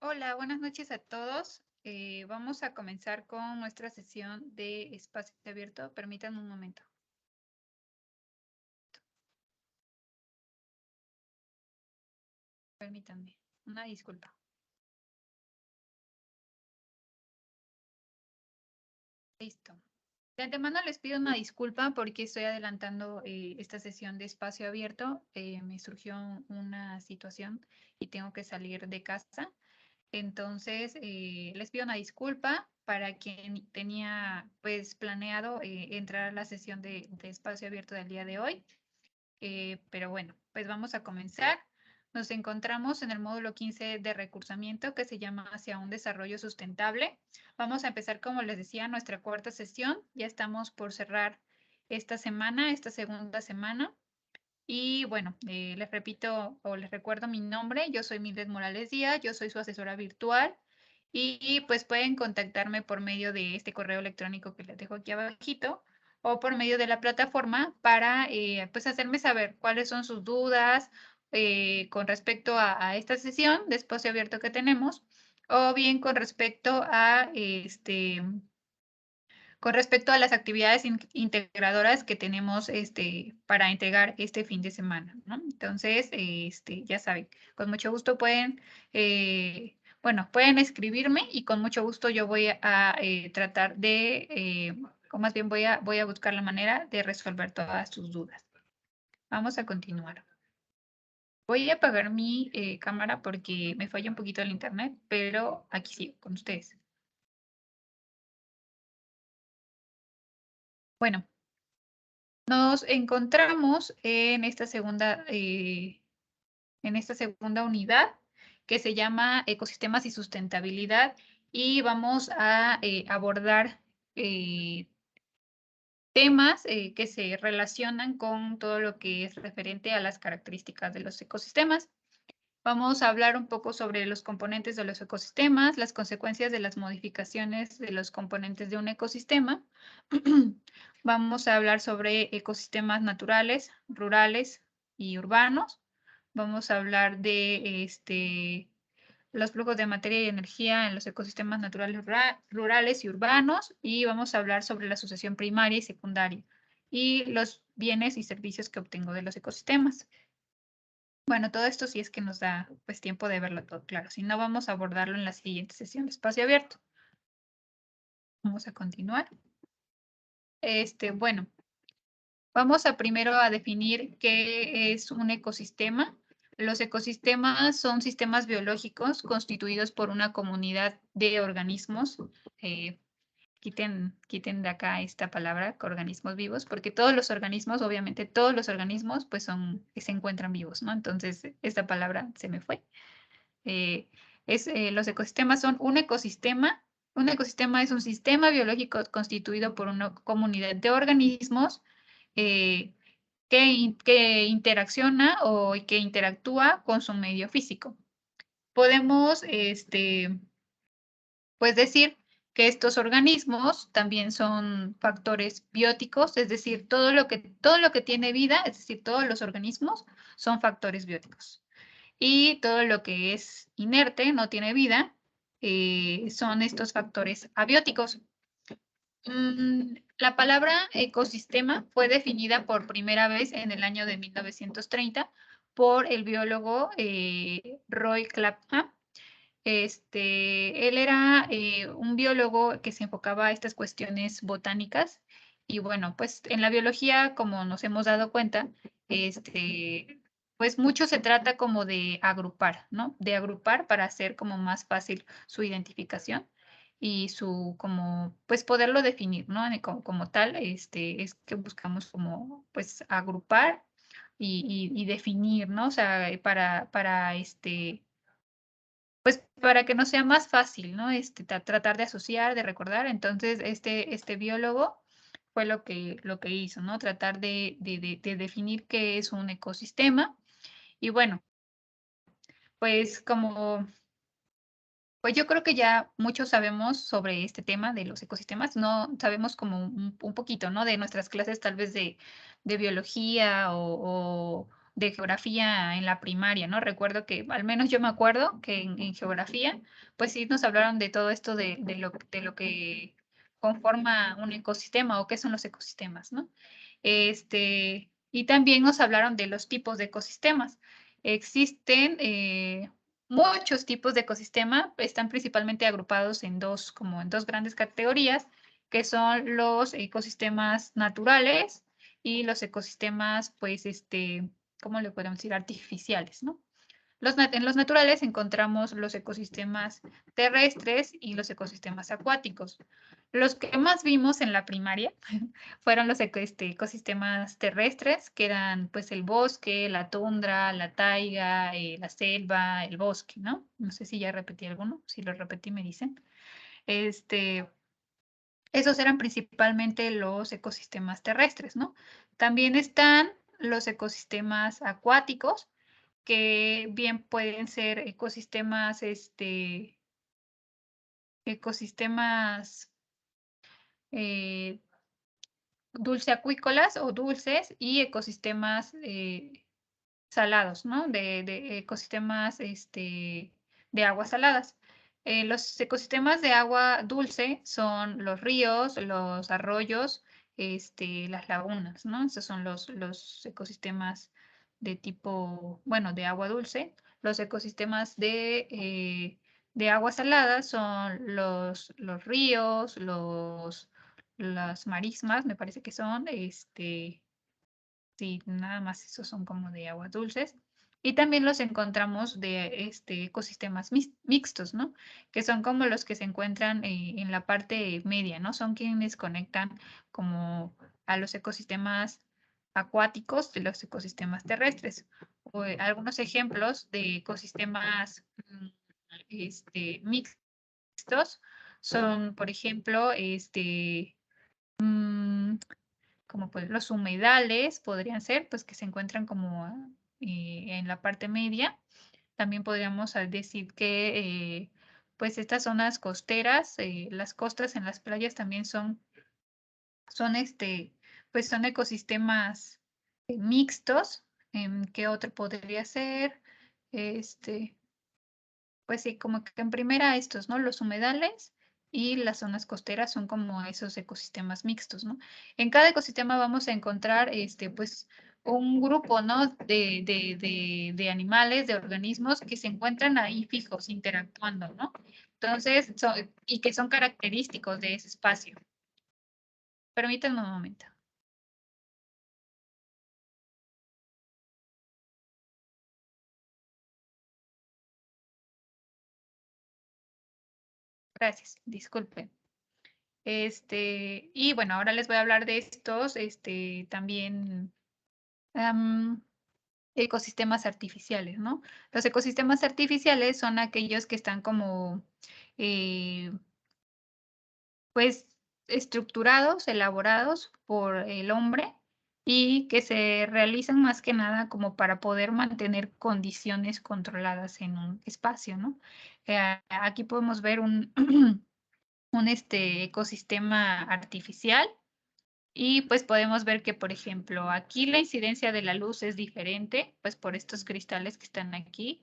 Hola, buenas noches a todos. Vamos a comenzar con nuestra sesión de espacio abierto. Permítanme un momento. Permítanme. Una disculpa. Listo. De antemano les pido una disculpa porque estoy adelantando esta sesión de espacio abierto. Me surgió una situación y tengo que salir de casa. Entonces, les pido una disculpa para quien tenía pues planeado entrar a la sesión de espacio abierto del día de hoy. Pero bueno, pues vamos a comenzar. Nos encontramos en el módulo 15 de recursamiento que se llama Hacia un desarrollo sustentable. Vamos a empezar, como les decía, nuestra cuarta sesión. Ya estamos por cerrar esta semana, esta segunda semana. Y bueno, les repito o les recuerdo mi nombre. Yo soy Mildred Morales Díaz, yo soy su asesora virtual. Y pues pueden contactarme por medio de este correo electrónico que les dejo aquí abajito o por medio de la plataforma para pues hacerme saber cuáles son sus dudas con respecto a esta sesión de espacio abierto que tenemos o bien con respecto a con respecto a las actividades integradoras que tenemos para entregar este fin de semana, ¿no? Entonces, ya saben, con mucho gusto pueden, bueno, pueden escribirme y con mucho gusto yo voy a tratar de, o más bien voy a buscar la manera de resolver todas sus dudas. Vamos a continuar. Voy a apagar mi cámara porque me falla un poquito el internet, pero aquí sigo con ustedes. Bueno, nos encontramos en esta segunda unidad que se llama Ecosistemas y Sustentabilidad y vamos a abordar temas que se relacionan con todo lo que es referente a las características de los ecosistemas. Vamos a hablar un poco sobre los componentes de los ecosistemas, las consecuencias de las modificaciones de los componentes de un ecosistema. Vamos a hablar sobre ecosistemas naturales, rurales y urbanos. Vamos a hablar de los flujos de materia y energía en los ecosistemas naturales, rurales y urbanos. Y vamos a hablar sobre la sucesión primaria y secundaria y los bienes y servicios que obtengo de los ecosistemas. Bueno, todo esto sí es que nos da pues tiempo de verlo todo claro. Si no, vamos a abordarlo en la siguiente sesión de espacio abierto. Vamos a continuar. Bueno, vamos a primero a definir qué es un ecosistema. Los ecosistemas son sistemas biológicos constituidos por una comunidad de organismos. Quiten de acá esta palabra, organismos vivos, porque todos los organismos, obviamente todos los organismos, pues se encuentran vivos, ¿no? Entonces, esta palabra se me fue. Los ecosistemas son un ecosistema. Un ecosistema es un sistema biológico constituido por una comunidad de organismos eh, que interacciona o que interactúa con su medio físico. Podemos, pues decir que estos organismos también son factores bióticos, es decir, todo lo que tiene vida, es decir, todos los organismos son factores bióticos. Y todo lo que es inerte, no tiene vida, son estos factores abióticos. La palabra ecosistema fue definida por primera vez en el año de 1930 por el biólogo Roy Clapham. Él era un biólogo que se enfocaba a estas cuestiones botánicas y bueno, pues en la biología, como nos hemos dado cuenta, pues mucho se trata como de agrupar, ¿no? De agrupar para hacer como más fácil su identificación y como, pues poderlo definir, ¿no? Como tal, es que buscamos como, pues agrupar y definir, ¿no? O sea, pues para que nos sea más fácil, ¿no? Tratar de asociar, de recordar. Entonces, este biólogo fue lo que hizo, ¿no? Tratar de definir qué es un ecosistema. Y bueno, pues pues yo creo que ya muchos sabemos sobre este tema de los ecosistemas, no sabemos como un poquito, ¿no? De nuestras clases tal vez de biología de geografía en la primaria, ¿no? Recuerdo que, al menos yo me acuerdo que en geografía, pues sí nos hablaron de todo esto de lo que conforma un ecosistema o qué son los ecosistemas, ¿no? Y también nos hablaron de los tipos de ecosistemas. Existen muchos tipos de ecosistema, están principalmente agrupados en como en dos grandes categorías, que son los ecosistemas naturales y los ecosistemas, pues, ¿cómo le podemos decir? Artificiales, ¿no? En los naturales encontramos los ecosistemas terrestres y los ecosistemas acuáticos. Los que más vimos en la primaria fueron los ecosistemas terrestres, que eran pues el bosque, la tundra, la taiga, la selva, el bosque, ¿no? No sé si ya repetí alguno, si lo repetí me dicen. Esos eran principalmente los ecosistemas terrestres, ¿no? También están los ecosistemas acuáticos, que bien pueden ser ecosistemas eh, dulceacuícolas o dulces y ecosistemas salados, ¿no? De ecosistemas de aguas saladas. Los ecosistemas de agua dulce son los ríos, los arroyos, las lagunas, ¿no? Esos son los ecosistemas de tipo, bueno, de agua dulce. Los ecosistemas de agua salada son los ríos, las marismas, me parece que son, sí, nada más esos son como de aguas dulces. Y también los encontramos de ecosistemas mixtos, ¿no? Que son como los que se encuentran en la parte media, ¿no? Son quienes conectan como a los ecosistemas acuáticos de los ecosistemas terrestres. Algunos ejemplos de ecosistemas mixtos son, por ejemplo, mm, como pues los humedales podrían ser, pues que se encuentran como en la parte media. También podríamos decir que pues estas zonas costeras, las costas en las playas también son pues son ecosistemas mixtos. ¿Qué otro podría ser? Este, pues sí, como que en primera estos, ¿no? Los humedales y las zonas costeras son como esos ecosistemas mixtos, ¿no? En cada ecosistema vamos a encontrar, pues, un grupo, ¿no? De animales, de organismos que se encuentran ahí fijos, interactuando, ¿no? Entonces, y que son característicos de ese espacio. Permítanme un momento. Gracias, disculpen. Y bueno, ahora les voy a hablar de estos, también ecosistemas artificiales, ¿no? Los ecosistemas artificiales son aquellos que están como, eh, pues, estructurados, elaborados por el hombre y que se realizan más que nada como para poder mantener condiciones controladas en un espacio, ¿no? Aquí podemos ver un ecosistema artificial. Y pues podemos ver que, por ejemplo, aquí la incidencia de la luz es diferente, pues por estos cristales que están aquí.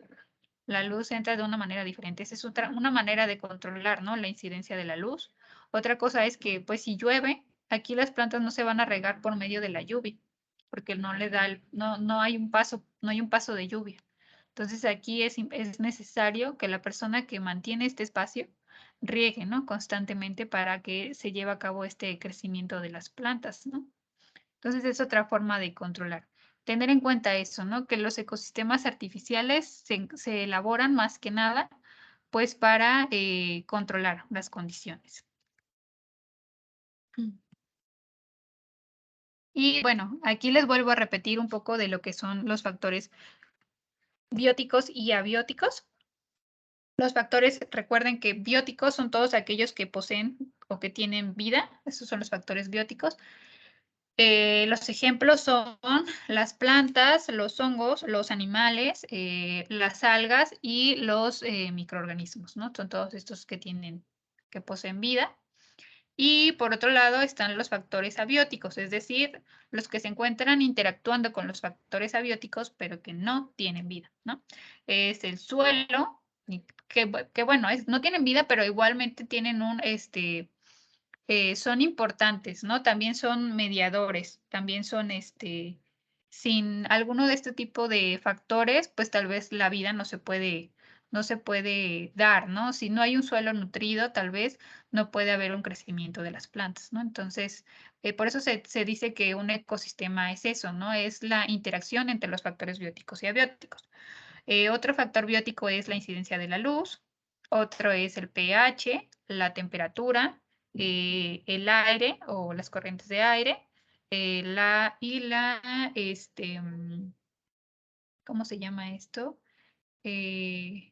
La luz entra de una manera diferente. Esa es una manera de controlar, ¿no? La incidencia de la luz. Otra cosa es que, pues si llueve, aquí las plantas no se van a regar por medio de la lluvia, porque no le da, no hay un paso, no hay un paso de lluvia. Entonces aquí es necesario que la persona que mantiene este espacio riegue, ¿no? Constantemente para que se lleve a cabo este crecimiento de las plantas, ¿no? Entonces es otra forma de controlar. Tener en cuenta eso, ¿no? Que los ecosistemas artificiales se elaboran más que nada, pues para controlar las condiciones. Y bueno, aquí les vuelvo a repetir un poco de lo que son los factores bióticos y abióticos. Los factores, recuerden que bióticos son todos aquellos que poseen o que tienen vida. Esos son los factores bióticos. Los ejemplos son las plantas, los hongos, los animales, las algas y los microorganismos, ¿no? Son todos estos que poseen vida. Y por otro lado están los factores abióticos, es decir, los que se encuentran interactuando con los factores abióticos, pero que no tienen vida, ¿no? Es el suelo, que bueno, no tienen vida, pero igualmente tienen son importantes, ¿no? También son mediadores, también son, sin alguno de este tipo de factores, pues tal vez la vida no se puede dar, ¿no? Si no hay un suelo nutrido, tal vez no puede haber un crecimiento de las plantas, ¿no? Entonces, por eso se dice que un ecosistema es eso, ¿no? Es la interacción entre los factores bióticos y abióticos. Otro factor biótico es la incidencia de la luz, otro es el pH, la temperatura, el aire o las corrientes de aire, ¿cómo se llama esto? Eh,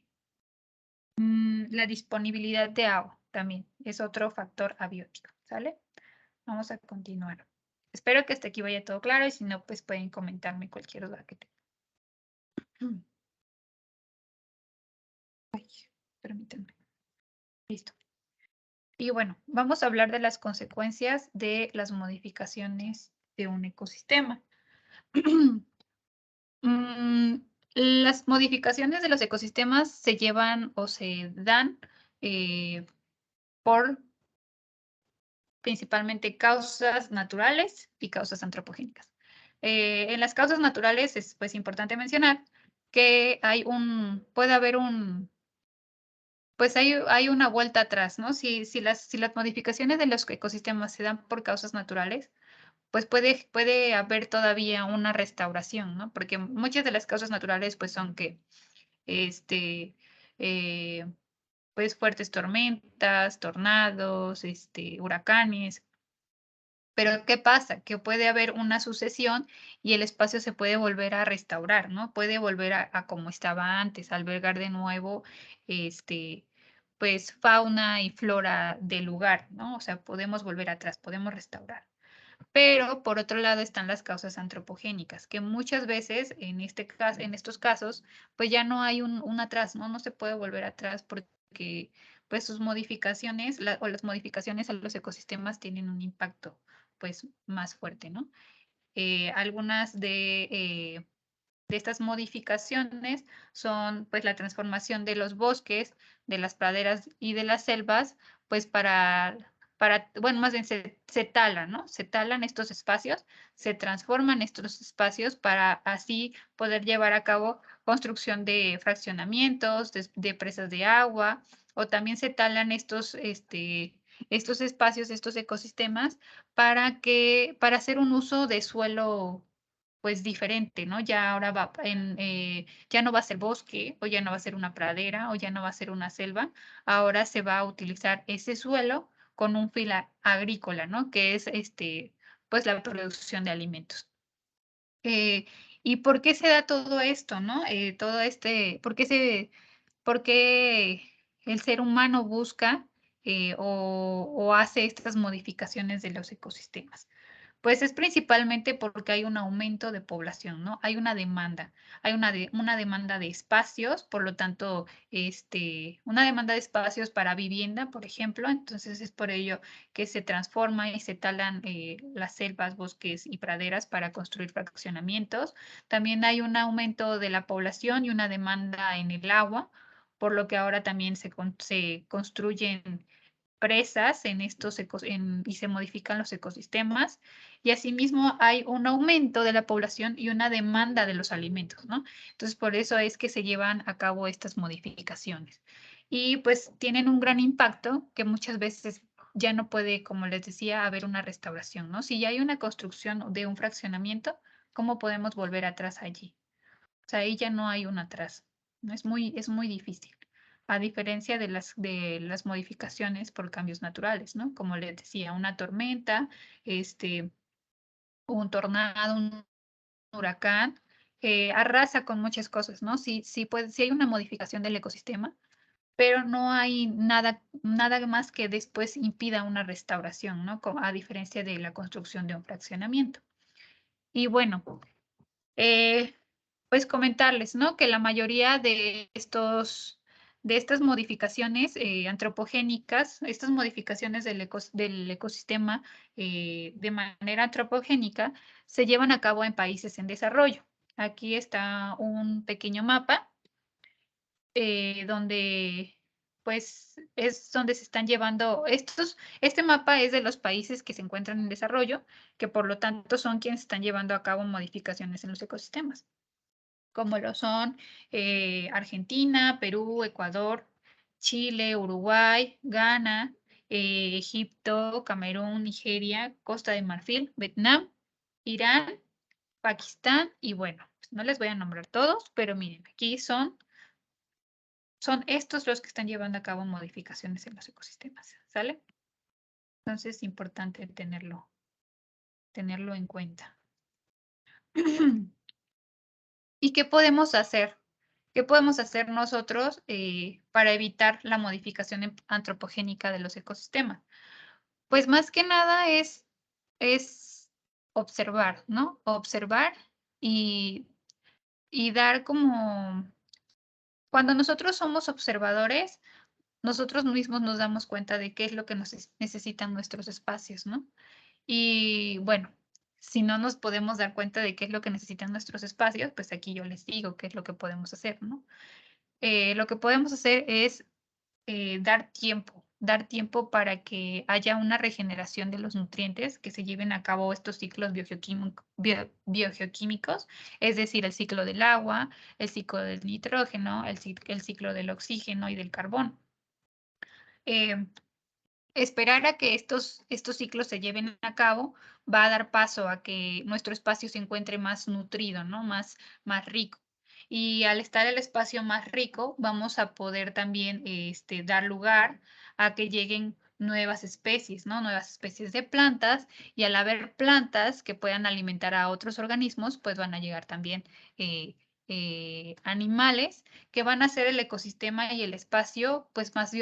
la disponibilidad de agua también es otro factor abiótico, ¿sale? Vamos a continuar. Espero que hasta aquí vaya todo claro y si no, pues pueden comentarme cualquier duda que tengan. Ay, permítanme. Listo. Y bueno, vamos a hablar de las consecuencias de las modificaciones de un ecosistema. Mm, las modificaciones de los ecosistemas se llevan o se dan por principalmente causas naturales y causas antropogénicas. En las causas naturales es pues importante mencionar que puede haber pues hay una vuelta atrás, ¿no? Si las modificaciones de los ecosistemas se dan por causas naturales, pues puede haber todavía una restauración, ¿no? Porque muchas de las causas naturales, pues son este, eh, pues fuertes tormentas, tornados, huracanes. Pero ¿qué pasa? Que puede haber una sucesión y el espacio se puede volver a restaurar, ¿no? Puede volver a como estaba antes, albergar de nuevo, este, pues fauna y flora del lugar, ¿no? O sea, podemos volver atrás, podemos restaurar. Pero por otro lado están las causas antropogénicas, que muchas veces en estos casos, pues ya no hay un atrás, ¿no? No se puede volver atrás porque pues sus modificaciones o las modificaciones a los ecosistemas tienen un impacto pues más fuerte, ¿no? Algunas de estas modificaciones son pues la transformación de los bosques, de las praderas y de las selvas, pues bueno, más bien se talan, ¿no? Se talan estos espacios, se transforman estos espacios para así poder llevar a cabo construcción de fraccionamientos, de presas de agua, o también se talan estos espacios, estos ecosistemas, para hacer un uso de suelo pues diferente, ¿no? Ya ahora ya no va a ser bosque, o ya no va a ser una pradera, o ya no va a ser una selva. Ahora se va a utilizar ese suelo con un fin agrícola, ¿no? Que es pues la producción de alimentos. Eh, ¿Y por qué se da todo esto, no? ¿Por qué el ser humano busca o hace estas modificaciones de los ecosistemas? Pues es principalmente porque hay un aumento de población, ¿no? Hay una demanda, una demanda de espacios, por lo tanto, una demanda de espacios para vivienda, por ejemplo, entonces es por ello que se transforma y se talan las selvas, bosques y praderas para construir fraccionamientos. También hay un aumento de la población y una demanda en el agua, por lo que ahora también se construyen presas y se modifican los ecosistemas. Y asimismo hay un aumento de la población y una demanda de los alimentos, ¿no? Entonces, por eso es que se llevan a cabo estas modificaciones. Y pues tienen un gran impacto que muchas veces ya no puede, como les decía, haber una restauración, ¿no? Si ya hay una construcción de un fraccionamiento, ¿cómo podemos volver atrás allí? O sea, ahí ya no hay un atrás, ¿no? Es muy difícil, a diferencia de las modificaciones por cambios naturales, ¿no? Como les decía, una tormenta, este, un tornado, un huracán, arrasa con muchas cosas, ¿no? Sí hay una modificación del ecosistema, pero no hay nada más que después impida una restauración, ¿no? A diferencia de la construcción de un fraccionamiento. Y bueno, eh, pues comentarles, ¿no? Que la mayoría de de estas modificaciones antropogénicas, estas modificaciones del ecosistema de manera antropogénica se llevan a cabo en países en desarrollo. Aquí está un pequeño mapa donde pues es donde se están llevando este mapa es de los países que se encuentran en desarrollo, que por lo tanto son quienes están llevando a cabo modificaciones en los ecosistemas, como lo son Argentina, Perú, Ecuador, Chile, Uruguay, Ghana, Egipto, Camerún, Nigeria, Costa de Marfil, Vietnam, Irán, Pakistán y bueno, pues no les voy a nombrar todos, pero miren, aquí son estos los que están llevando a cabo modificaciones en los ecosistemas, ¿sale? Entonces es importante tenerlo en cuenta. ¿Y qué podemos hacer? ¿Qué podemos hacer nosotros para evitar la modificación antropogénica de los ecosistemas? Pues más que nada es observar, ¿no? Observar y, y dar como... Cuando nosotros somos observadores, nosotros mismos nos damos cuenta de qué es lo que necesitan nuestros espacios, ¿no? Y bueno, si no nos podemos dar cuenta de qué es lo que necesitan nuestros espacios, pues aquí yo les digo qué es lo que podemos hacer, ¿no? Lo que podemos hacer es dar tiempo para que haya una regeneración de los nutrientes, que se lleven a cabo estos ciclos biogeoquímicos, es decir, el ciclo del agua, el ciclo del nitrógeno, el ciclo del oxígeno y del carbón. Eh, Esperar a que estos ciclos se lleven a cabo va a dar paso a que nuestro espacio se encuentre más nutrido, ¿no? Más rico. Y al estar el espacio más rico, vamos a poder también dar lugar a que lleguen nuevas especies, ¿no? Nuevas especies de plantas, y al haber plantas que puedan alimentar a otros organismos, pues van a llegar también animales que van a hacer el ecosistema y el espacio pues más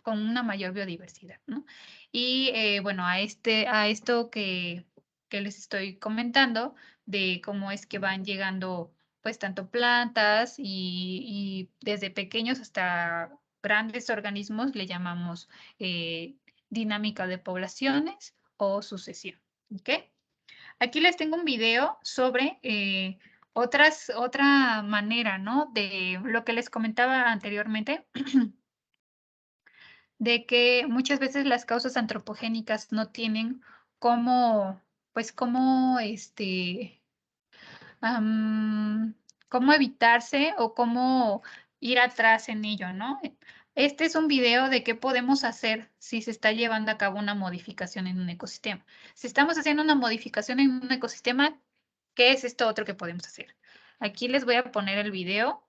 con una mayor biodiversidad, ¿no? Y bueno, a esto que les estoy comentando de cómo es que van llegando pues tanto plantas y desde pequeños hasta grandes organismos le llamamos dinámica de poblaciones o sucesión, ¿ok? Aquí les tengo un video sobre otra manera, ¿no? De lo que les comentaba anteriormente, de que muchas veces las causas antropogénicas no tienen cómo, pues am, cómo evitarse o cómo ir atrás en ello, ¿no? Este es un video de qué podemos hacer si se está llevando a cabo una modificación en un ecosistema. Si estamos haciendo una modificación en un ecosistema, ¿qué es esto otro que podemos hacer? Aquí les voy a poner el video.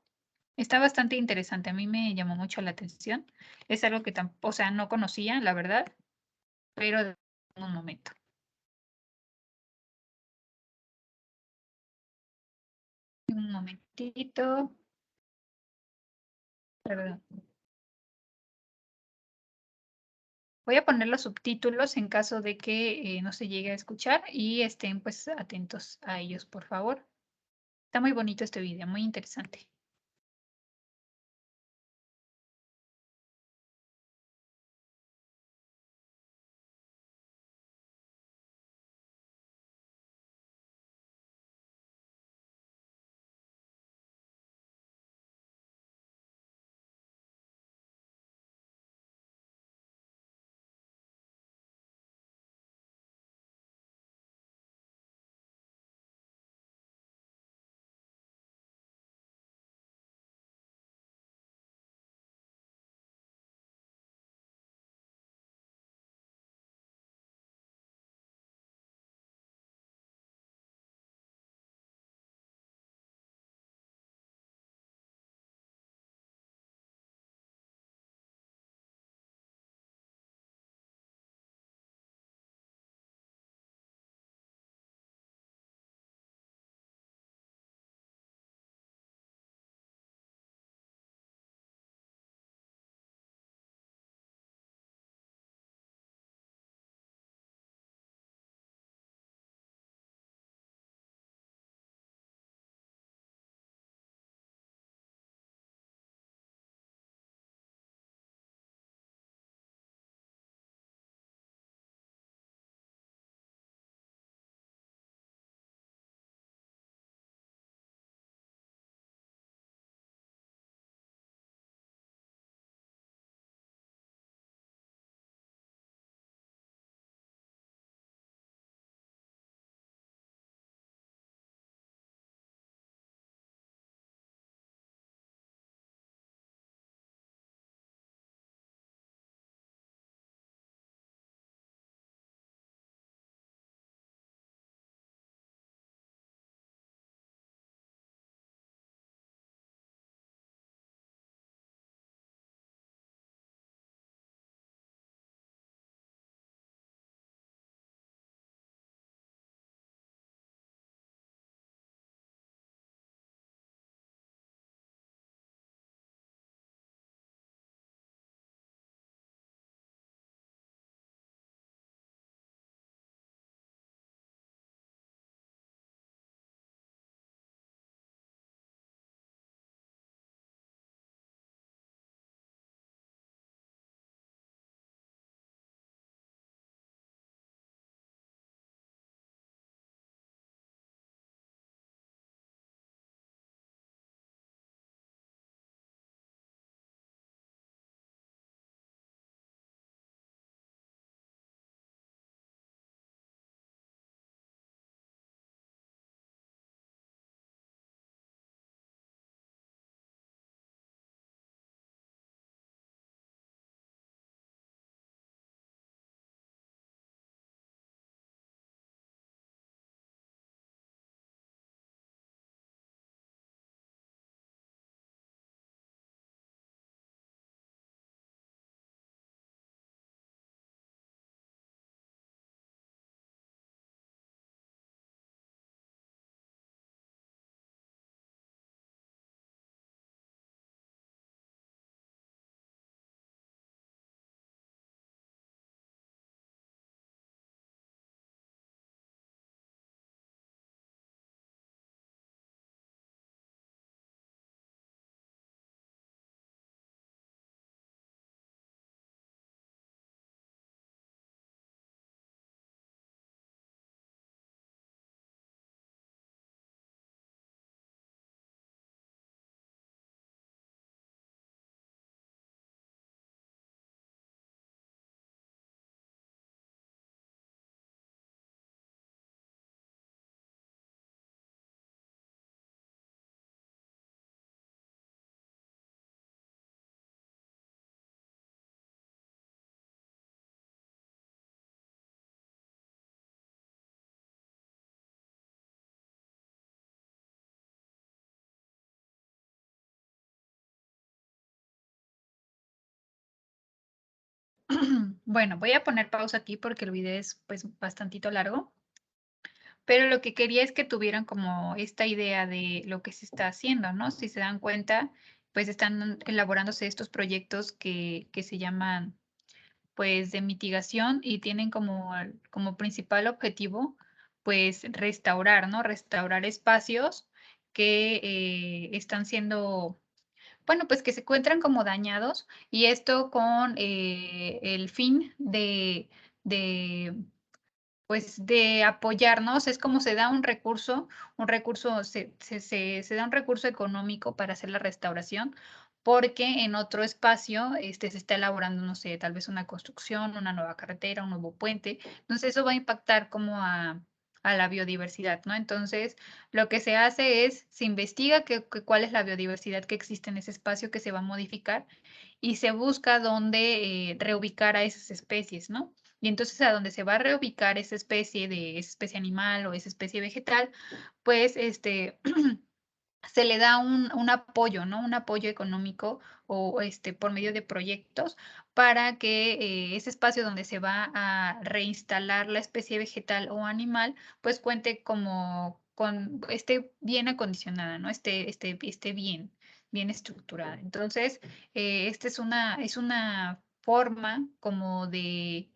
Está bastante interesante. A mí me llamó mucho la atención. Es algo que o sea, no conocía, la verdad, pero un momento. Un momentito. Perdón. Voy a poner los subtítulos en caso de que no se llegue a escuchar y estén pues atentos a ellos, por favor. Está muy bonito este video, muy interesante. Bueno, voy a poner pausa aquí porque el video es pues bastantito largo, pero lo que quería es que tuvieran como esta idea de lo que se está haciendo, ¿no? Si se dan cuenta, pues están elaborándose estos proyectos que se llaman pues de mitigación y tienen como principal objetivo pues restaurar, ¿no? Restaurar espacios que están siendo, bueno, pues que se encuentran como dañados y esto con el fin de pues de apoyarnos, es como se da se da un recurso económico para hacer la restauración, porque en otro espacio se está elaborando, no sé, tal vez una construcción, una nueva carretera, un nuevo puente. Entonces eso va a impactar como a la biodiversidad, ¿no? Entonces lo que se hace es, se investiga cuál es la biodiversidad que existe en ese espacio que se va a modificar y se busca dónde reubicar a esas especies, ¿no? Y entonces a donde se va a reubicar esa especie animal o esa especie vegetal, pues se le da un apoyo, ¿no? Un apoyo económico o por medio de proyectos para que ese espacio donde se va a reinstalar la especie vegetal o animal, pues cuente esté bien acondicionada, ¿no? Esté bien estructurada. Entonces, esta es una forma como de,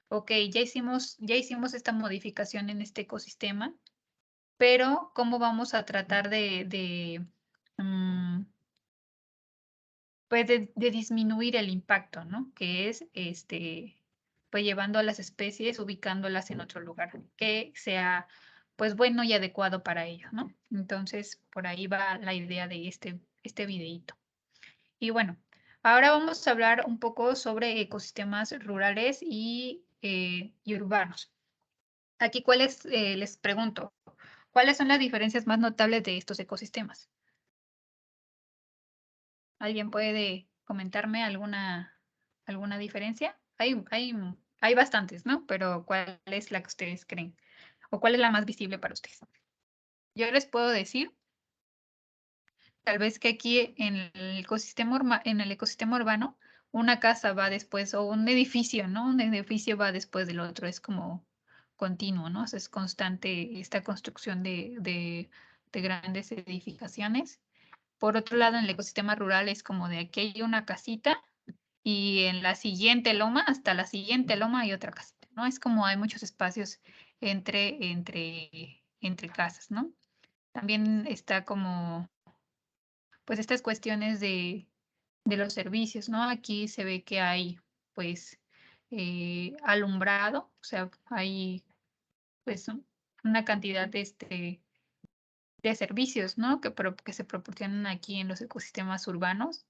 ok, ya hicimos esta modificación en este ecosistema, pero ¿cómo vamos a tratar mm, pues de disminuir el impacto, ¿no? Que es pues llevando a las especies, ubicándolas en otro lugar que sea pues bueno y adecuado para ellos, ¿no? Entonces, por ahí va la idea de este videíto. Y bueno, ahora vamos a hablar un poco sobre ecosistemas rurales y urbanos. Aquí, les pregunto, ¿cuáles son las diferencias más notables de estos ecosistemas? ¿Alguien puede comentarme alguna diferencia? Hay bastantes, ¿no? Pero ¿cuál es la que ustedes creen? ¿O cuál es la más visible para ustedes? Yo les puedo decir, tal vez que aquí en el ecosistema urbano, una casa va después, o un edificio, ¿no? Un edificio va después del otro, es como continuo, ¿no? O sea, es constante esta construcción de grandes edificaciones. Por otro lado, en el ecosistema rural es como de aquí hay una casita y en la siguiente loma, hasta la siguiente loma hay otra casita, ¿no? Es como hay muchos espacios entre casas, ¿no? También está como, pues estas cuestiones de los servicios, ¿no? Aquí se ve que hay, pues, alumbrado, o sea, hay, pues, una cantidad de servicios, ¿no? Que se proporcionan aquí en los ecosistemas urbanos,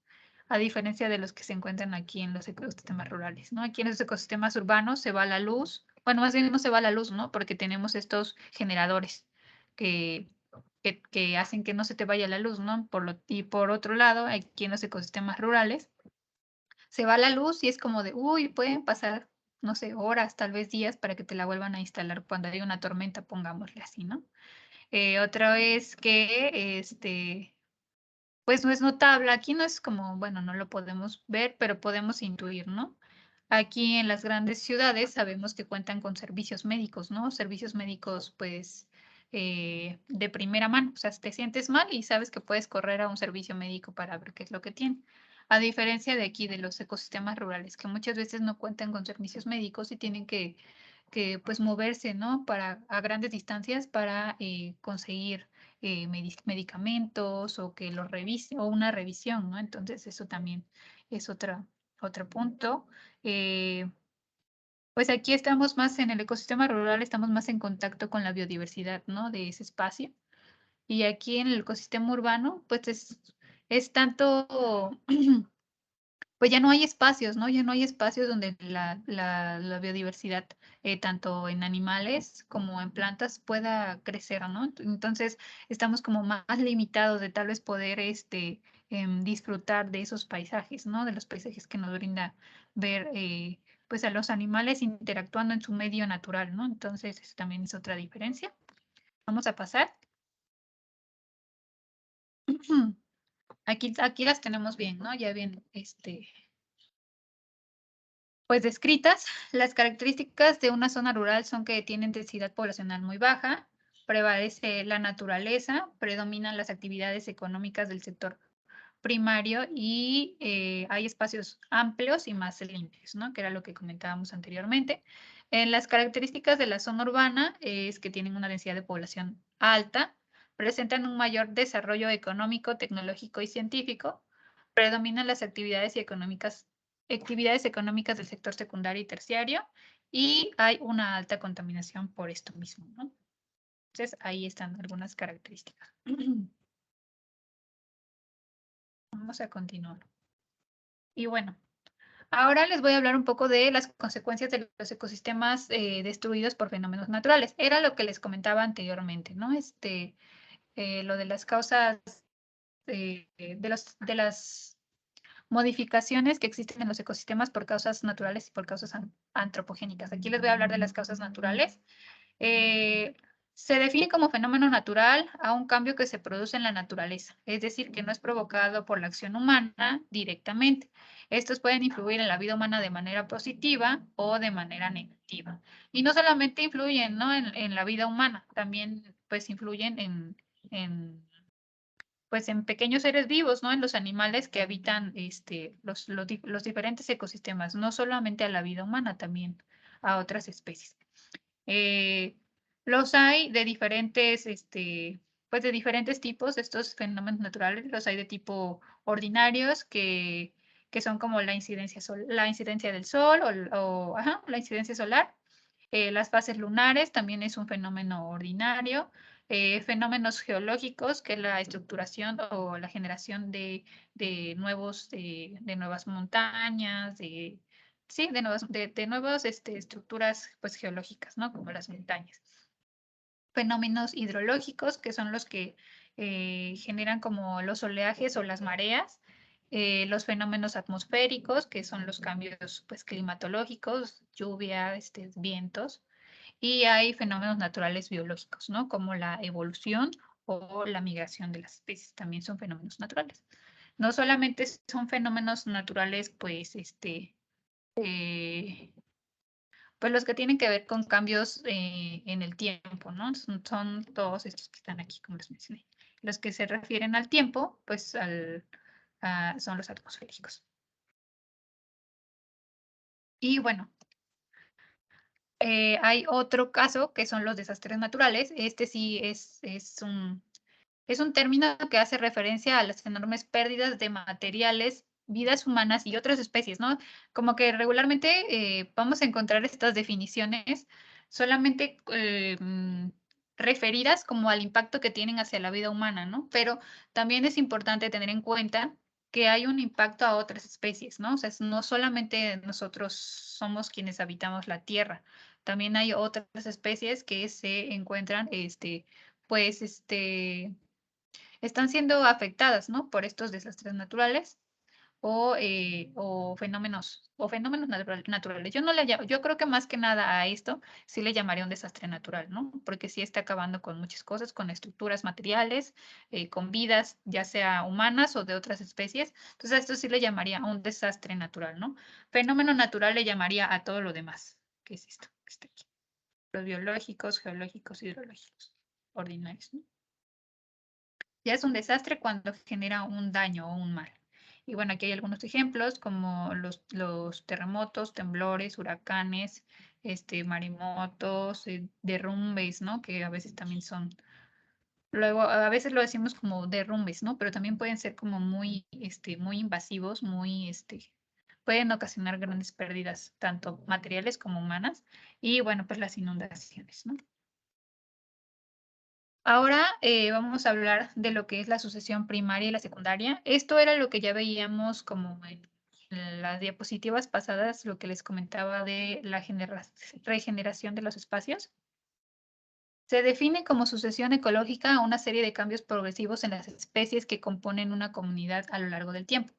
a diferencia de los que se encuentran aquí en los ecosistemas rurales, ¿no? Aquí en los ecosistemas urbanos se va la luz, bueno, más bien no se va la luz, ¿no? Porque tenemos estos generadores que, que hacen que no se te vaya la luz, ¿no? Y por otro lado, aquí en los ecosistemas rurales, se va la luz y es como de, uy, pueden pasar, no sé, horas, tal vez días para que te la vuelvan a instalar cuando hay una tormenta, pongámosle así, ¿no? Otra vez que, pues no es notable, aquí no es como, bueno, no lo podemos ver, pero podemos intuir, ¿no? Aquí en las grandes ciudades sabemos que cuentan con servicios médicos, ¿no? Servicios médicos, pues, de primera mano. O sea, te sientes mal y sabes que puedes correr a un servicio médico para ver qué es lo que tiene. A diferencia de aquí, de los ecosistemas rurales, que muchas veces no cuentan con servicios médicos y tienen que pues moverse, ¿no? A grandes distancias para conseguir medicamentos o que los revise o una revisión, ¿no? Entonces eso también es otro punto. Eh, pues aquí estamos más en el ecosistema rural, estamos más en contacto con la biodiversidad, ¿no? De ese espacio. Y aquí en el ecosistema urbano, pues es tanto pues ya no hay espacios, ¿no? Ya no hay espacios donde la biodiversidad, tanto en animales como en plantas, pueda crecer, ¿no? Entonces, estamos como más limitados de tal vez poder disfrutar de esos paisajes, ¿no? De los paisajes que nos brinda ver, pues, a los animales interactuando en su medio natural, ¿no? Entonces, eso también es otra diferencia. Vamos a pasar. Aquí las tenemos bien, ¿no? Ya bien, pues descritas. Las características de una zona rural son que tienen densidad poblacional muy baja, prevalece la naturaleza, predominan las actividades económicas del sector primario y hay espacios amplios y más limpios, ¿no? Que era lo que comentábamos anteriormente. Las características de la zona urbana es que tienen una densidad de población alta, presentan un mayor desarrollo económico, tecnológico y científico, predominan las actividades económicas del sector secundario y terciario, y hay una alta contaminación por esto mismo, ¿no? Entonces, ahí están algunas características. Vamos a continuar. Y bueno, ahora les voy a hablar un poco de las consecuencias de los ecosistemas destruidos por fenómenos naturales. Era lo que les comentaba anteriormente, ¿no? Lo de las causas, de las modificaciones que existen en los ecosistemas por causas naturales y por causas antropogénicas. Aquí les voy a hablar de las causas naturales. Eh, Se define como fenómeno natural a un cambio que se produce en la naturaleza, es decir, que no es provocado por la acción humana directamente. Estos pueden influir en la vida humana de manera positiva o de manera negativa. Y no solamente influyen, ¿no? en la vida humana, también pues influyen pues en pequeños seres vivos, ¿no? En los animales que habitan los diferentes ecosistemas, no solamente a la vida humana, también a otras especies. Eh, los hay de diferentes, pues de diferentes tipos, estos fenómenos naturales. Los hay de tipo ordinarios, que son como la incidencia del sol ajá, la incidencia solar. Las fases lunares también es un fenómeno ordinario. Fenómenos geológicos, que es la estructuración o la generación de nuevas montañas, sí, de nuevas estructuras pues, geológicas, ¿no? Como las montañas. Fenómenos hidrológicos, que son los que generan como los oleajes o las mareas. Los fenómenos atmosféricos, que son los cambios pues, climatológicos, lluvia, vientos. Y hay fenómenos naturales biológicos, ¿no? Como la evolución o la migración de las especies, también son fenómenos naturales. No solamente son fenómenos naturales, pues, eh, pues los que tienen que ver con cambios en el tiempo, ¿no? Son todos estos que están aquí, como les mencioné. Los que se refieren al tiempo, pues son los atmosféricos. Y bueno, hay otro caso que son los desastres naturales. Este sí es un término que hace referencia a las enormes pérdidas de materiales, vidas humanas y otras especies, ¿no? Como que regularmente vamos a encontrar estas definiciones solamente referidas como al impacto que tienen hacia la vida humana, ¿no? Pero también es importante tener en cuenta que hay un impacto a otras especies, ¿no? O sea, no solamente nosotros somos quienes habitamos la Tierra, también hay otras especies que se encuentran, pues, están siendo afectadas, ¿no? Por estos desastres naturales o fenómenos naturales. Yo creo que más que nada a esto sí le llamaría un desastre natural, ¿no? Porque sí está acabando con muchas cosas, con estructuras materiales, con vidas, ya sea humanas o de otras especies. Entonces a esto sí le llamaría un desastre natural, ¿no? Fenómeno natural le llamaría a todo lo demás. ¿Qué es esto? Que está aquí. Los biológicos, geológicos, hidrológicos, ordinarios, ¿no? Ya es un desastre cuando genera un daño o un mal. Y bueno, aquí hay algunos ejemplos como los terremotos, temblores, huracanes, maremotos, derrumbes, ¿no? Que a veces también son, luego a veces lo decimos como derrumbes, ¿no? Pero también pueden ser como muy invasivos, pueden ocasionar grandes pérdidas, tanto materiales como humanas. Y bueno, pues las inundaciones, ¿no? Ahora vamos a hablar de lo que es la sucesión primaria y la secundaria. Esto era lo que ya veíamos como en las diapositivas pasadas, lo que les comentaba de la regeneración de los espacios. Se define como sucesión ecológica a una serie de cambios progresivos en las especies que componen una comunidad a lo largo del tiempo.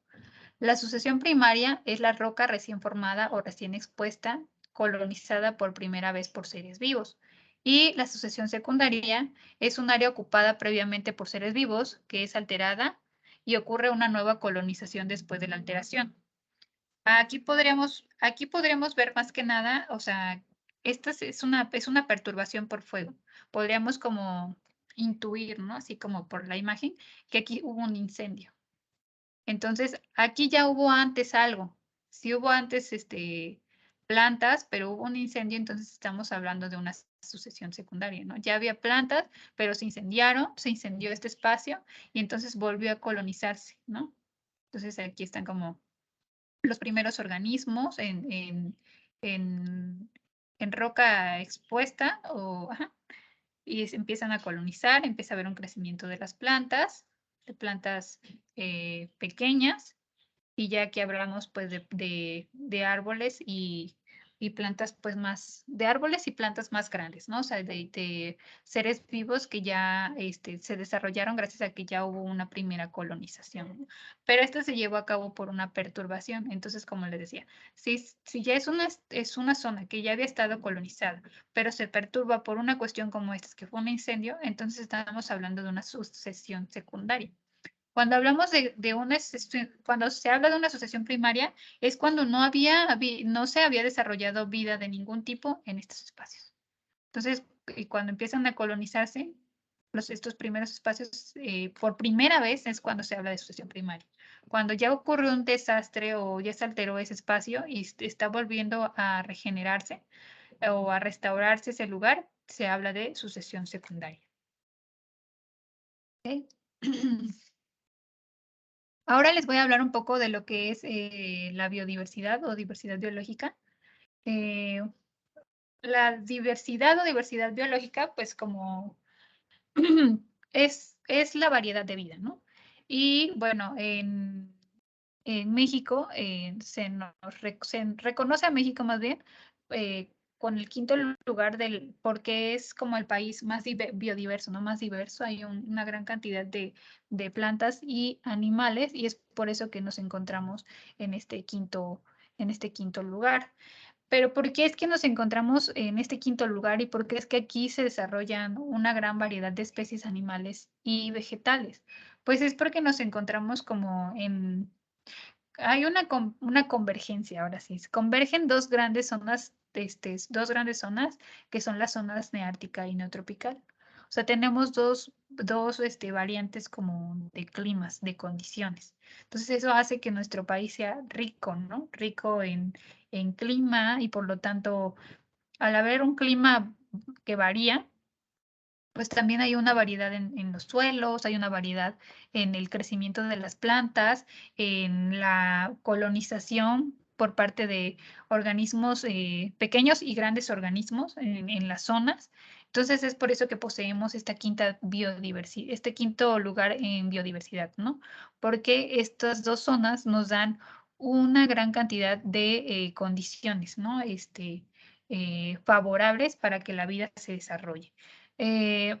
La sucesión primaria es la roca recién formada o recién expuesta, colonizada por primera vez por seres vivos. Y la sucesión secundaria es un área ocupada previamente por seres vivos que es alterada y ocurre una nueva colonización después de la alteración. Aquí podríamos ver más que nada, o sea, esta es una perturbación por fuego. Podríamos como intuir, ¿no? Así como por la imagen, que aquí hubo un incendio. Entonces, aquí ya hubo antes algo. Sí hubo antes, plantas, pero hubo un incendio, entonces estamos hablando de una sucesión secundaria, ¿no? Ya había plantas, pero se incendiaron, se incendió este espacio y entonces volvió a colonizarse, ¿no? Entonces, aquí están como los primeros organismos en, en roca expuesta ajá, y se empiezan a colonizar, empieza a haber un crecimiento de plantas pequeñas, y ya que hablamos pues de árboles y plantas pues más, de árboles y plantas más grandes, ¿no? O sea, de seres vivos que ya se desarrollaron gracias a que ya hubo una primera colonización, ¿no? Pero esto se llevó a cabo por una perturbación. Entonces, como les decía, si ya es una zona que ya había estado colonizada, pero se perturba por una cuestión como esta, que fue un incendio, entonces estamos hablando de una sucesión secundaria. Cuando hablamos de cuando se habla de una asociación primaria, es cuando no se había desarrollado vida de ningún tipo en estos espacios. Entonces, y cuando empiezan a colonizarse estos primeros espacios, por primera vez es cuando se habla de asociación primaria. Cuando ya ocurrió un desastre o ya se alteró ese espacio y está volviendo a regenerarse o a restaurarse ese lugar, se habla de sucesión secundaria. ¿Ok? Ahora les voy a hablar un poco de lo que es la biodiversidad o diversidad biológica. Eh, la diversidad o diversidad biológica, pues como es la variedad de vida, ¿no? Y bueno, en México se reconoce a México más bien eh, con el quinto lugar porque es como el país más biodiverso, ¿no? Más diverso. Hay una gran cantidad de plantas y animales y es por eso que nos encontramos en este quinto lugar. Pero ¿por qué es que nos encontramos en este quinto lugar y por qué es que aquí se desarrollan una gran variedad de especies animales y vegetales? Pues es porque nos encontramos como hay una convergencia, ahora sí. Convergen dos grandes zonas que son las zonas neártica y neotropical. O sea, tenemos dos variantes como de climas, de condiciones. Entonces, eso hace que nuestro país sea rico, ¿no? Rico en clima y por lo tanto, al haber un clima que varía, pues también hay una variedad en los suelos, hay una variedad en el crecimiento de las plantas, en la colonización por parte de organismos pequeños y grandes organismos en las zonas. Entonces es por eso que poseemos esta quinta biodiversidad, este quinto lugar en biodiversidad, ¿no? Porque estas dos zonas nos dan una gran cantidad de condiciones, ¿no? Favorables para que la vida se desarrolle. Eh,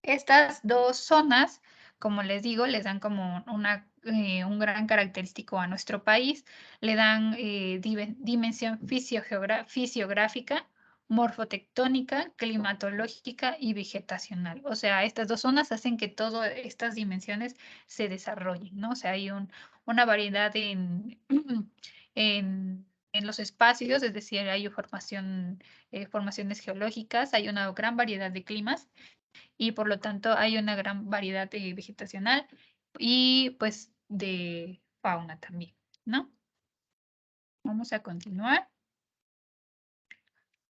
Estas dos zonas, como les digo, les dan como un gran característico a nuestro país, le dan dimensión fisiográfica, morfotectónica, climatológica y vegetacional. O sea, estas dos zonas hacen que todas estas dimensiones se desarrollen, ¿no? O sea, hay una variedad en los espacios, es decir, hay formaciones geológicas, hay una gran variedad de climas y por lo tanto hay una gran variedad de vegetacional y pues de fauna también, ¿no? Vamos a continuar.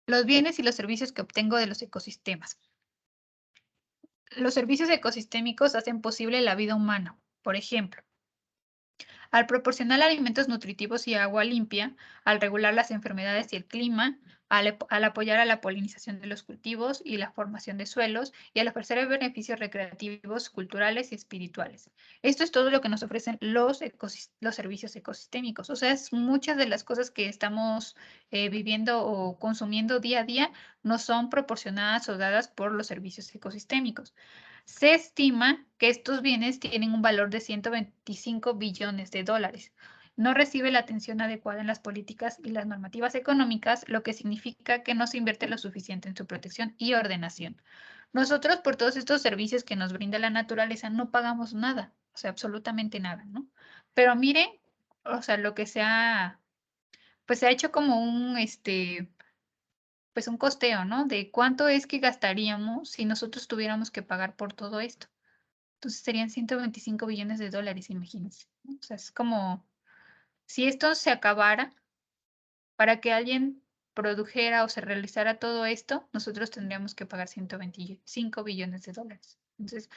Los bienes y los servicios que obtengo de los ecosistemas. Los servicios ecosistémicos hacen posible la vida humana. Por ejemplo, al proporcionar alimentos nutritivos y agua limpia, al regular las enfermedades y el clima, al apoyar a la polinización de los cultivos y la formación de suelos, y al ofrecer beneficios recreativos, culturales y espirituales. Esto es todo lo que nos ofrecen los servicios ecosistémicos. O sea, es muchas de las cosas que estamos viviendo o consumiendo día a día no son proporcionadas o dadas por los servicios ecosistémicos. Se estima que estos bienes tienen un valor de 125 billones de dólares. No recibe la atención adecuada en las políticas y las normativas económicas, lo que significa que no se invierte lo suficiente en su protección y ordenación. Nosotros, por todos estos servicios que nos brinda la naturaleza, no pagamos nada, o sea, absolutamente nada, ¿no? Pero miren o sea, lo que pues se ha hecho como pues un costeo, ¿no? De cuánto es que gastaríamos si nosotros tuviéramos que pagar por todo esto. Entonces serían 125 billones de dólares, imagínense, ¿no? O sea, es como si esto se acabara, para que alguien produjera o se realizara todo esto, nosotros tendríamos que pagar 125 billones de dólares. Entonces,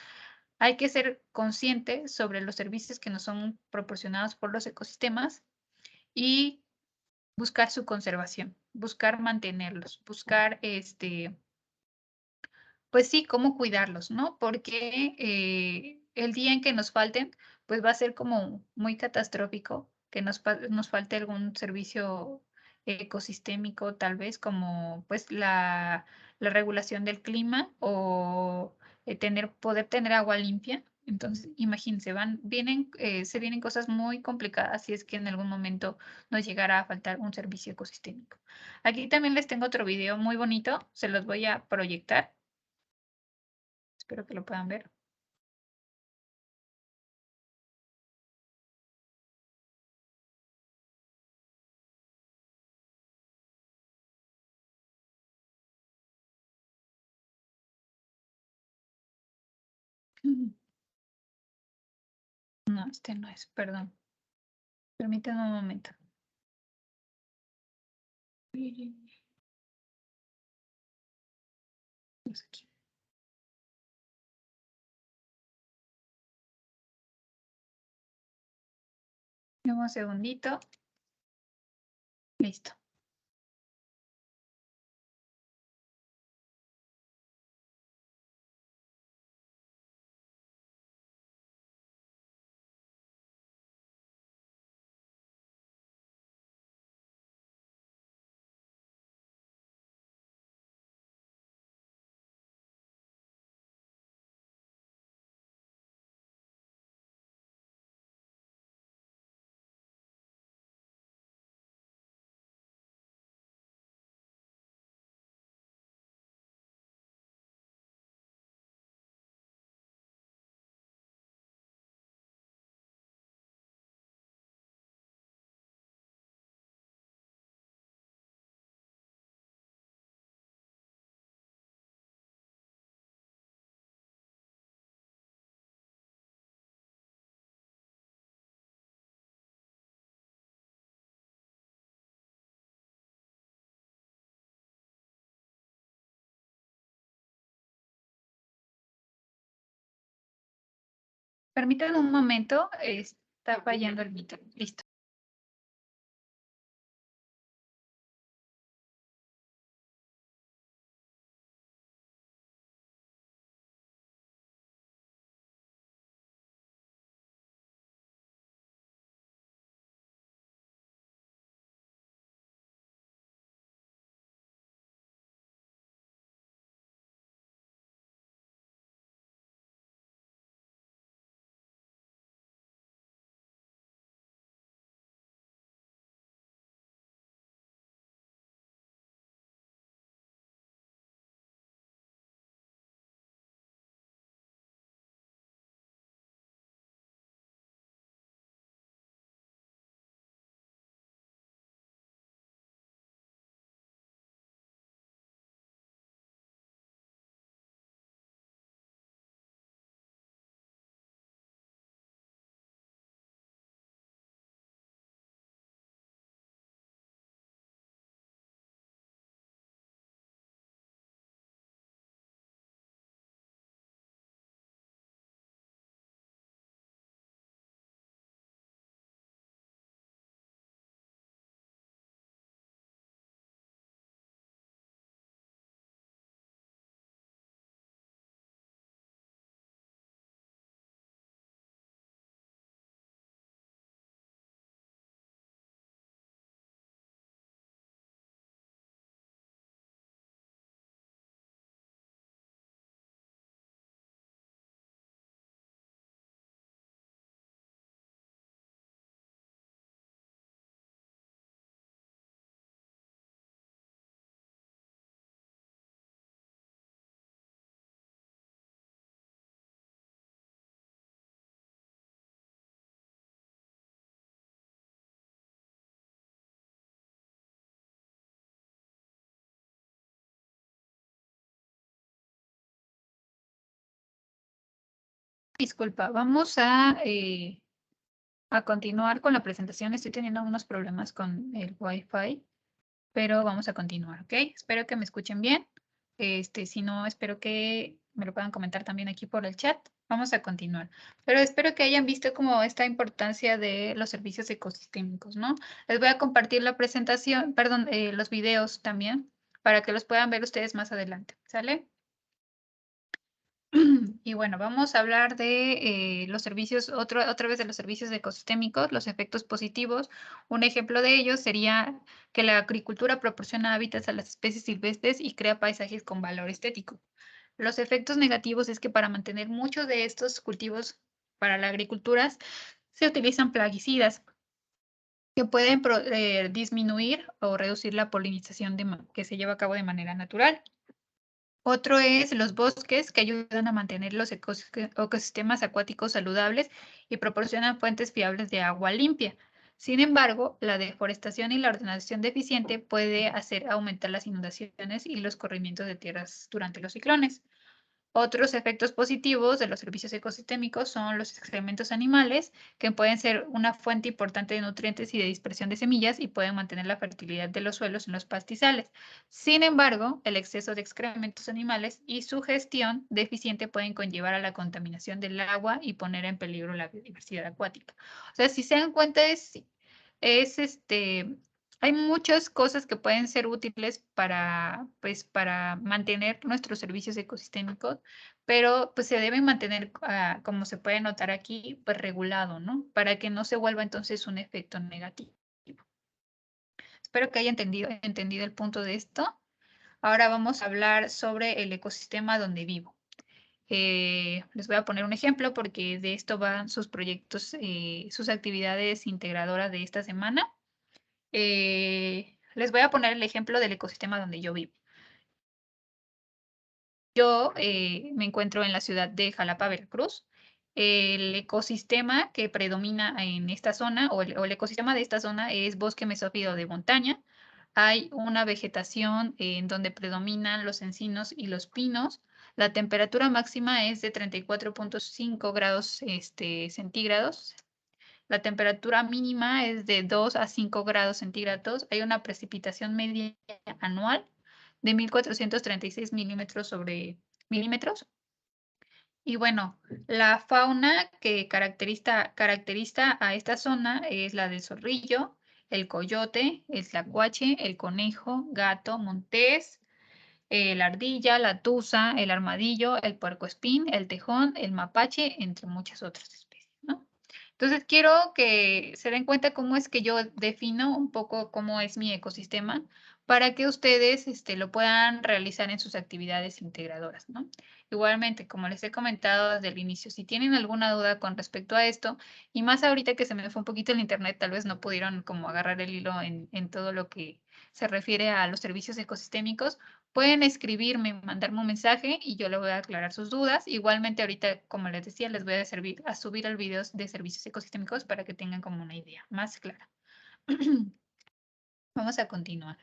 hay que ser conscientes sobre los servicios que nos son proporcionados por los ecosistemas y buscar su conservación, buscar mantenerlos, buscar pues sí, cómo cuidarlos, ¿no? Porque el día en que nos falten, pues va a ser como muy catastrófico que nos falte algún servicio ecosistémico, tal vez como pues la regulación del clima o poder tener agua limpia. Entonces, imagínense, se vienen cosas muy complicadas si es que en algún momento nos llegara a faltar un servicio ecosistémico. Aquí también les tengo otro video muy bonito, se los voy a proyectar. Espero que lo puedan ver. Mm, no, este no es, perdón. Permítanme un momento. Es aquí. Dame un segundito. Listo. Permítanme un momento. Está fallando el mito. Listo. Disculpa, vamos a continuar con la presentación. Estoy teniendo unos problemas con el Wi-Fi, pero vamos a continuar, ¿ok? Espero que me escuchen bien. Si no, espero que me lo puedan comentar también aquí por el chat. Vamos a continuar. Pero espero que hayan visto como esta importancia de los servicios ecosistémicos, ¿no? Les voy a compartir la presentación, perdón, los videos también, para que los puedan ver ustedes más adelante, ¿sale? Y bueno, vamos a hablar de los servicios, otra vez de los servicios ecosistémicos, los efectos positivos. Un ejemplo de ellos sería que la agricultura proporciona hábitats a las especies silvestres y crea paisajes con valor estético. Los efectos negativos es que para mantener muchos de estos cultivos para la agricultura se utilizan plaguicidas que pueden disminuir o reducir la polinización que se lleva a cabo de manera natural. Otro es los bosques, que ayudan a mantener los ecosistemas acuáticos saludables y proporcionan fuentes fiables de agua limpia. Sin embargo, la deforestación y la ordenación deficiente puede hacer aumentar las inundaciones y los corrimientos de tierras durante los ciclones. Otros efectos positivos de los servicios ecosistémicos son los excrementos animales, que pueden ser una fuente importante de nutrientes y de dispersión de semillas y pueden mantener la fertilidad de los suelos en los pastizales. Sin embargo, el exceso de excrementos animales y su gestión deficiente pueden conllevar a la contaminación del agua y poner en peligro la biodiversidad acuática. O sea, si se dan cuenta, es hay muchas cosas que pueden ser útiles para, pues, para mantener nuestros servicios ecosistémicos, pero pues se deben mantener, como se puede notar aquí, pues regulado, ¿no? Para que no se vuelva entonces un efecto negativo. Espero que haya entendido el punto de esto. Ahora vamos a hablar sobre el ecosistema donde vivo. Les voy a poner un ejemplo porque de esto van sus proyectos, sus actividades integradoras de esta semana. Les voy a poner el ejemplo del ecosistema donde yo vivo. Yo me encuentro en la ciudad de Jalapa, Veracruz. El ecosistema que predomina en esta zona, o el ecosistema de esta zona, es bosque mesófilo de montaña. Hay una vegetación en donde predominan los encinos y los pinos. La temperatura máxima es de 34.5 grados centígrados. La temperatura mínima es de 2 a 5 grados centígrados. Hay una precipitación media anual de 1.436 milímetros sobre milímetros. Y bueno, la fauna que caracteriza a esta zona es la del zorrillo, el coyote, el tlacuache, el conejo, gato, montés, la ardilla, la tuza, el armadillo, el puercoespín, el tejón, el mapache, entre muchas otras especies, ¿no? Entonces, quiero que se den cuenta cómo es que yo defino un poco cómo es mi ecosistema para que ustedes lo puedan realizar en sus actividades integradoras, ¿no? Igualmente, como les he comentado desde el inicio, si tienen alguna duda con respecto a esto, y más ahorita que se me fue un poquito el internet, tal vez no pudieron como agarrar el hilo en todo lo que se refiere a los servicios ecosistémicos, pueden escribirme, mandarme un mensaje y yo le voy a aclarar sus dudas. Igualmente ahorita, como les decía, les voy a subir el video de servicios ecosistémicos para que tengan como una idea más clara. Vamos a continuar.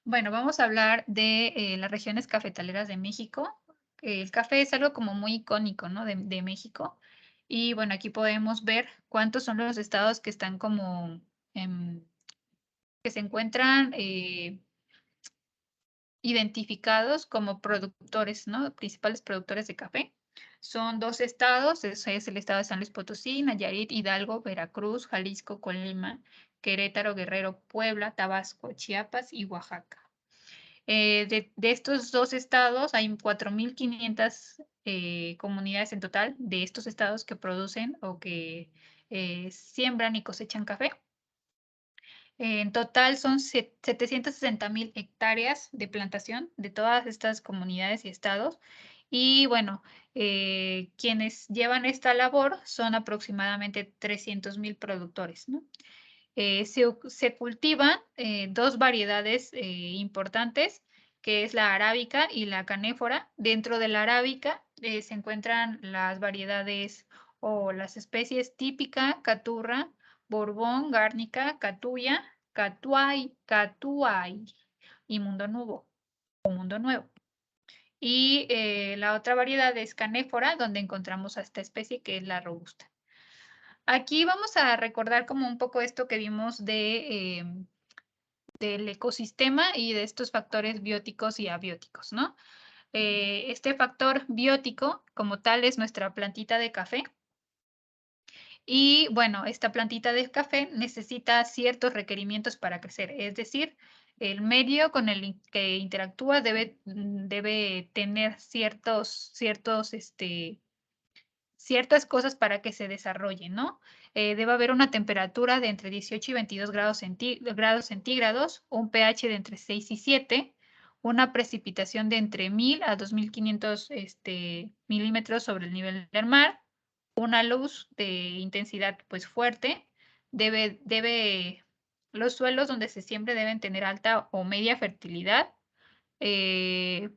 Bueno, vamos a hablar de las regiones cafetaleras de México. El café es algo como muy icónico, ¿no? De México. Y bueno, aquí podemos ver cuántos son los estados que están como, que se encuentran identificados como productores, ¿no? Principales productores de café. Son 2 estados, es el estado de San Luis Potosí, Nayarit, Hidalgo, Veracruz, Jalisco, Colima, Querétaro, Guerrero, Puebla, Tabasco, Chiapas y Oaxaca. De estos 2 estados hay 4.500 comunidades en total de estos estados que producen o que siembran y cosechan café. En total son 760.000 hectáreas de plantación de todas estas comunidades y estados. Y bueno, quienes llevan esta labor son aproximadamente 300.000 productores, ¿no? Se cultivan 2 variedades importantes, que es la arábica y la canéfora. Dentro de la arábica se encuentran las variedades o las especies típica, caturra, borbón, gárnica, catuya, catuay y mundo nuevo o mundo nuevo. Y la otra variedad es canéfora, donde encontramos a esta especie que es la robusta. Aquí vamos a recordar como un poco esto que vimos del ecosistema y de estos factores bióticos y abióticos, ¿no? Este factor biótico como tal es nuestra plantita de café. Y bueno, esta plantita de café necesita ciertos requerimientos para crecer, es decir, el medio con el que interactúa debe tener ciertas cosas para que se desarrolle, ¿no? Debe haber una temperatura de entre 18 y 22 grados centígrados, un pH de entre 6 y 7, una precipitación de entre 1000 a 2500 milímetros sobre el nivel del mar, una luz de intensidad pues fuerte, los suelos donde se siembre deben tener alta o media fertilidad, eh,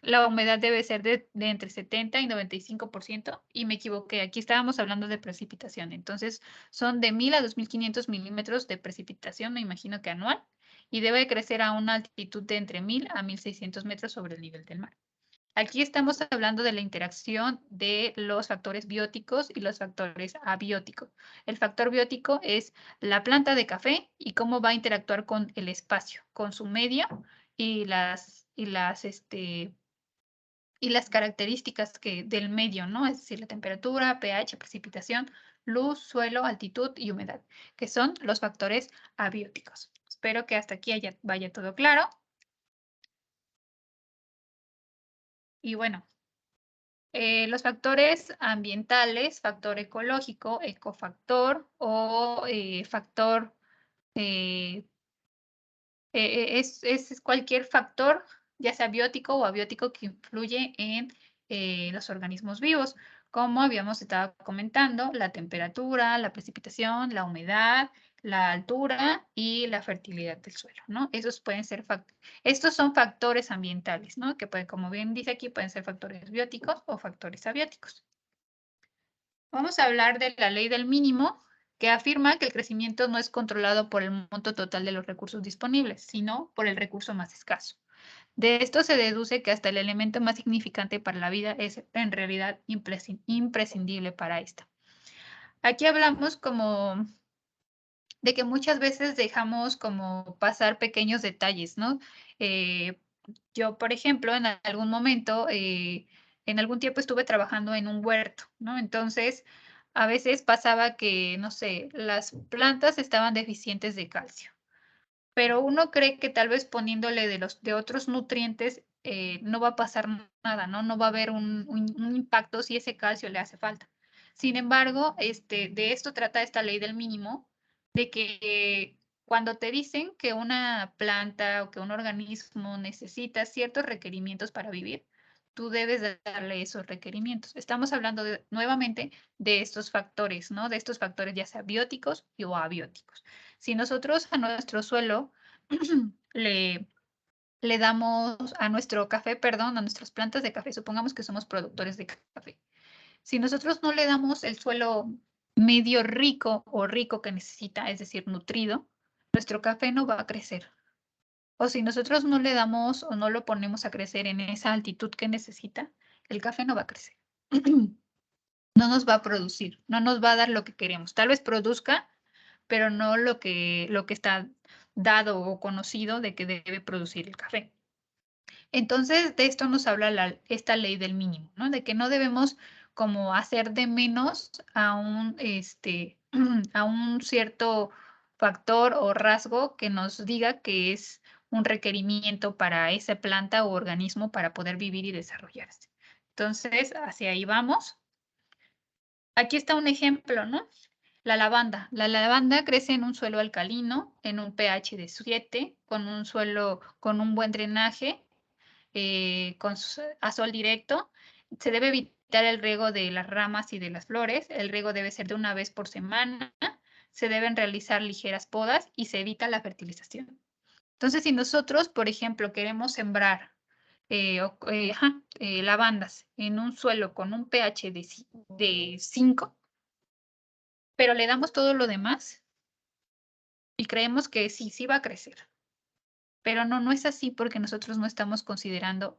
la humedad debe ser de entre 70 y 95%, y me equivoqué, aquí estábamos hablando de precipitación, entonces son de 1000 a 2500 milímetros de precipitación, me imagino que anual, y debe crecer a una altitud de entre 1000 a 1600 metros sobre el nivel del mar. Aquí estamos hablando de la interacción de los factores bióticos y los factores abióticos. El factor biótico es la planta de café y cómo va a interactuar con el espacio, con su medio y las características del medio, ¿no? Es decir, la temperatura, pH, precipitación, luz, suelo, altitud y humedad, que son los factores abióticos. Espero que hasta aquí vaya todo claro. Y bueno, los factores ambientales, factor ecológico, ecofactor o factor eh, es cualquier factor, ya sea biótico o abiótico, que influye en los organismos vivos, como habíamos estado comentando, la temperatura, la precipitación, la humedad, la altura y la fertilidad del suelo, ¿no? Estos son factores ambientales, ¿no? Que pueden, como bien dice aquí, pueden ser factores bióticos o factores abióticos. Vamos a hablar de la ley del mínimo, que afirma que el crecimiento no es controlado por el monto total de los recursos disponibles, sino por el recurso más escaso. De esto se deduce que hasta el elemento más significante para la vida es en realidad imprescindible para esta. Aquí hablamos como de que muchas veces dejamos como pasar pequeños detalles, ¿no? Eh, yo, por ejemplo, en algún momento, en algún tiempo estuve trabajando en un huerto, ¿no? Entonces, a veces pasaba que, no sé, las plantas estaban deficientes de calcio, pero uno cree que tal vez poniéndole de otros nutrientes no va a pasar nada, ¿no? No va a haber un impacto si ese calcio le hace falta. Sin embargo, de esto trata esta ley del mínimo, de que cuando te dicen que una planta o que un organismo necesita ciertos requerimientos para vivir, tú debes darle esos requerimientos. Estamos hablando nuevamente de estos factores, ¿no? De estos factores ya sea bióticos o abióticos. Si nosotros a nuestro suelo le, le damos a nuestro café, perdón, a nuestras plantas de café, supongamos que somos productores de café. Si nosotros no le damos el suelo medio rico o rico que necesita, es decir, nutrido, nuestro café no va a crecer. O si nosotros no le damos o no lo ponemos a crecer en esa altitud que necesita, el café no va a crecer. No nos va a producir, no nos va a dar lo que queremos. Tal vez produzca, pero no lo que está dado o conocido de que debe producir el café. Entonces, de esto nos habla esta ley del mínimo, ¿no? De que no debemos como hacer de menos a un cierto factor o rasgo que nos diga que es un requerimiento para esa planta o organismo para poder vivir y desarrollarse. Entonces, hacia ahí vamos. Aquí está un ejemplo, ¿no? La lavanda. La lavanda crece en un suelo alcalino, en un pH de 7, con un suelo con un buen drenaje, a sol directo. Se debe evitar el riego de las ramas y de las flores. El riego debe ser de una vez por semana. Se deben realizar ligeras podas y se evita la fertilización. Entonces, si nosotros, por ejemplo, queremos sembrar lavandas en un suelo con un pH de 5, pero le damos todo lo demás y creemos que sí va a crecer. Pero no es así porque nosotros no estamos considerando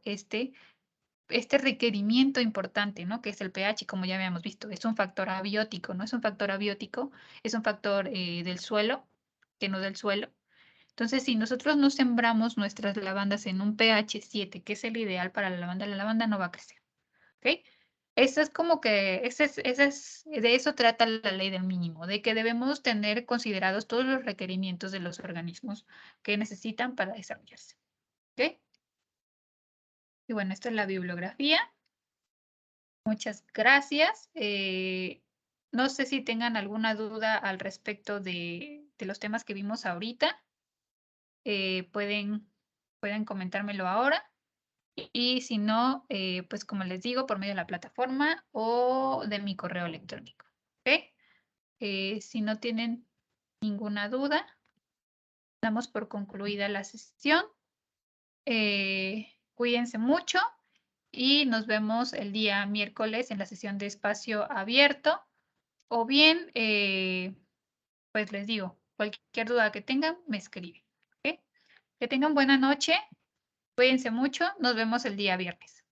este requerimiento importante, ¿no? Que es el pH, como ya habíamos visto, es un factor abiótico, no es un factor abiótico, es un factor del suelo, que no del suelo. Entonces, si nosotros no sembramos nuestras lavandas en un pH 7, que es el ideal para la lavanda no va a crecer, ¿ok? Eso es como que, de eso trata la ley del mínimo, de que debemos tener considerados todos los requerimientos de los organismos que necesitan para desarrollarse, ¿ok? Y bueno, esta es la bibliografía. Muchas gracias. No sé si tengan alguna duda al respecto de los temas que vimos ahorita. Pueden comentármelo ahora. Y si no, pues como les digo, por medio de la plataforma o de mi correo electrónico. ¿Ok? Si no tienen ninguna duda, damos por concluida la sesión. Cuídense mucho y nos vemos el día miércoles en la sesión de espacio abierto. O bien, pues les digo, cualquier duda que tengan, me escriben. ¿Ok? Que tengan buena noche, cuídense mucho, nos vemos el día viernes.